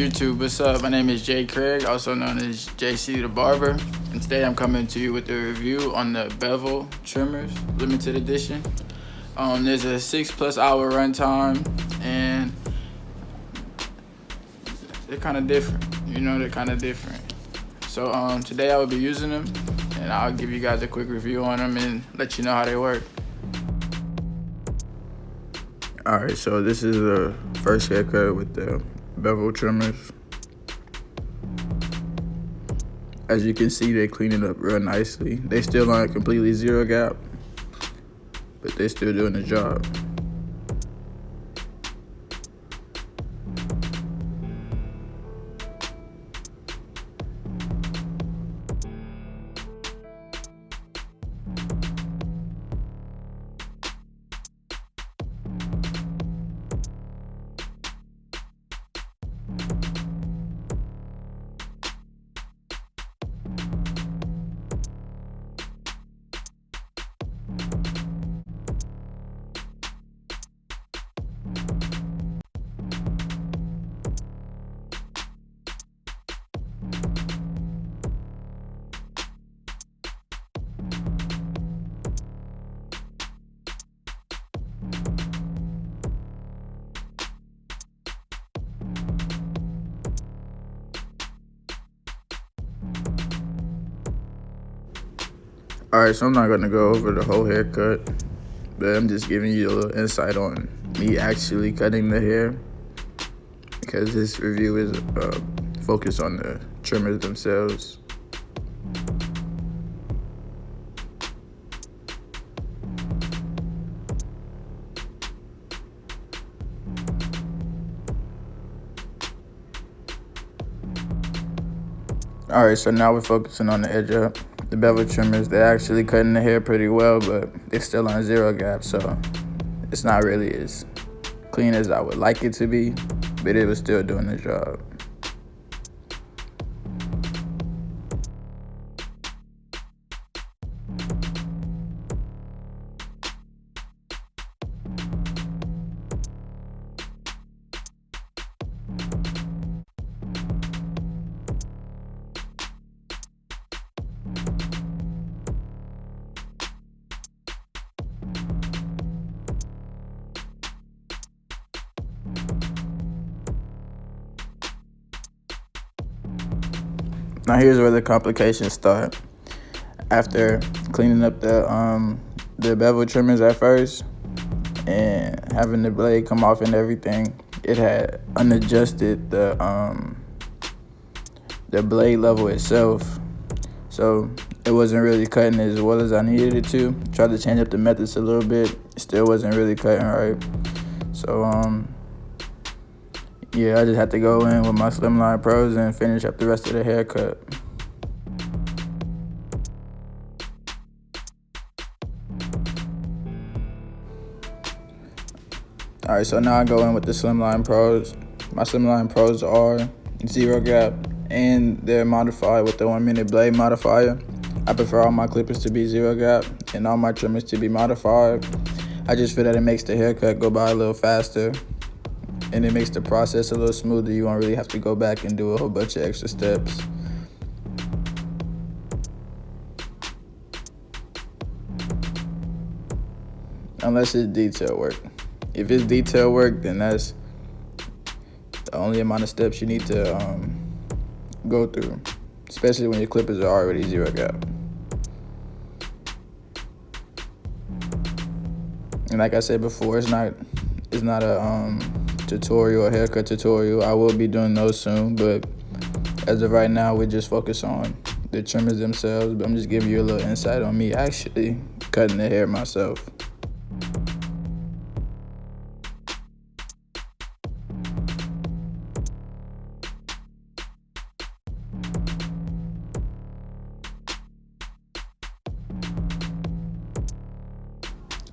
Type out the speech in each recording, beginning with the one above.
YouTube, what's up? My name is Jay Craig, also known as JC the Barber, and today I'm coming to you with a review on the Bevel trimmers, limited edition. There's a 6+ hour runtime, and they're kind of different. They're kind of different. So today I will be using them, and I'll give you guys a quick review on them and let you know how they work. Alright, so this is the first haircut with the Bevel trimmers. As you can see, they clean it up real nicely. They still aren't completely zero gap, but they're still doing the job. Alright, so I'm not gonna go over the whole haircut, but I'm just giving you a little insight on me actually cutting the hair, because this review is focused on the trimmers themselves. Alright, so now we're focusing on the edge up. The Bevel trimmers, they're actually cutting the hair pretty well, but they're still on zero gap, so it's not really as clean as I would like it to be, but it was still doing the job. Now here's where the complications start. After cleaning up the bevel trimmers at first and having the blade come off and everything, it had unadjusted the blade level itself, so it wasn't really cutting as well as I needed it to. Tried to change up the methods a little bit, it still wasn't really cutting right. So yeah, I just had to go in with my Slimline Pros and finish up the rest of the haircut. Alright, so now I go in with the Slimline Pros. My Slimline Pros are zero gap and they're modified with the 1-minute blade modifier. I prefer all my clippers to be zero gap and all my trimmers to be modified. I just feel that it makes the haircut go by a little faster, and it makes the process a little smoother. You won't really have to go back and do a whole bunch of extra steps. Unless it's detail work. If it's detail work, then that's the only amount of steps you need to go through, especially when your clippers are already zero gap. And like I said before, it's not a tutorial or haircut tutorial. I will be doing those soon, but as of right now, we just focus on the trimmers themselves. But I'm just giving you a little insight on me actually cutting the hair myself.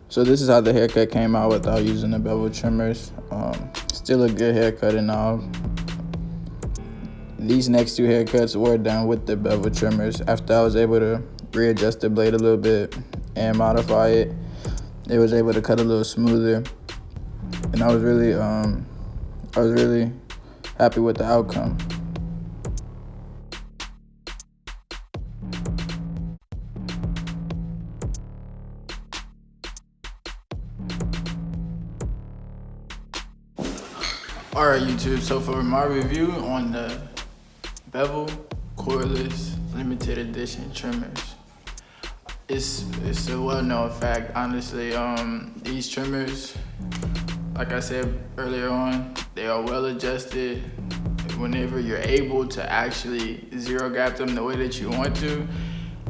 So this is how the haircut came out without using the bevel trimmers. Still a good haircut and all. These next two haircuts were done with the bevel trimmers. After I was able to readjust the blade a little bit and modify it, it was able to cut a little smoother. And I was really happy with the outcome. Alright YouTube, so for my review on the Bevel cordless limited edition trimmers, it's a well-known fact, honestly. These trimmers, like I said earlier on, they are well adjusted whenever you're able to actually zero gap them the way that you want to.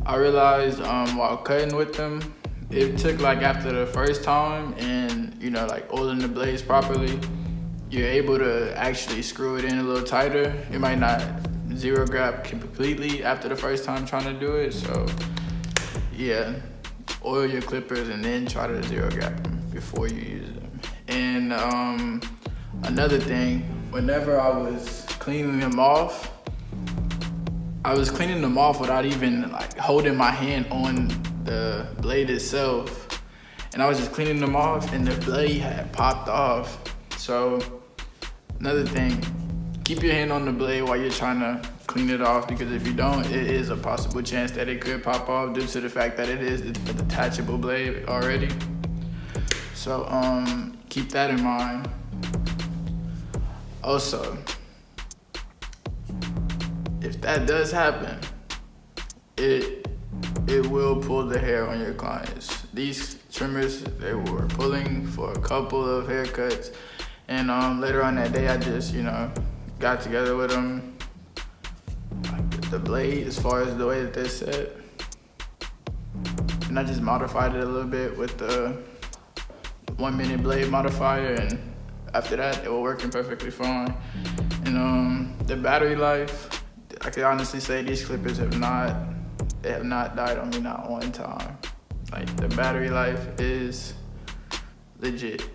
I realized while cutting with them, it took like after the first time and like oiling the blades properly, you're able to actually screw it in a little tighter. It might not zero gap completely after the first time trying to do it. So yeah, oil your clippers and then try to zero gap them before you use them. And another thing, whenever I was cleaning them off, I was cleaning them off without even like holding my hand on the blade itself. And I was just cleaning them off and the blade had popped off. So another thing, keep your hand on the blade while you're trying to clean it off, because if you don't, it is a possible chance that it could pop off due to the fact that it is a detachable blade already. So keep that in mind. Also, if that does happen, it will pull the hair on your clients. These trimmers, they were pulling for a couple of haircuts, and later on that day, I just got together with them, like the blade as far as the way that they set, and I just modified it a little bit with the 1 minute blade modifier, and after that, they were working perfectly fine. And the battery life, I can honestly say these clippers have not died on me not one time. Like, the battery life is legit.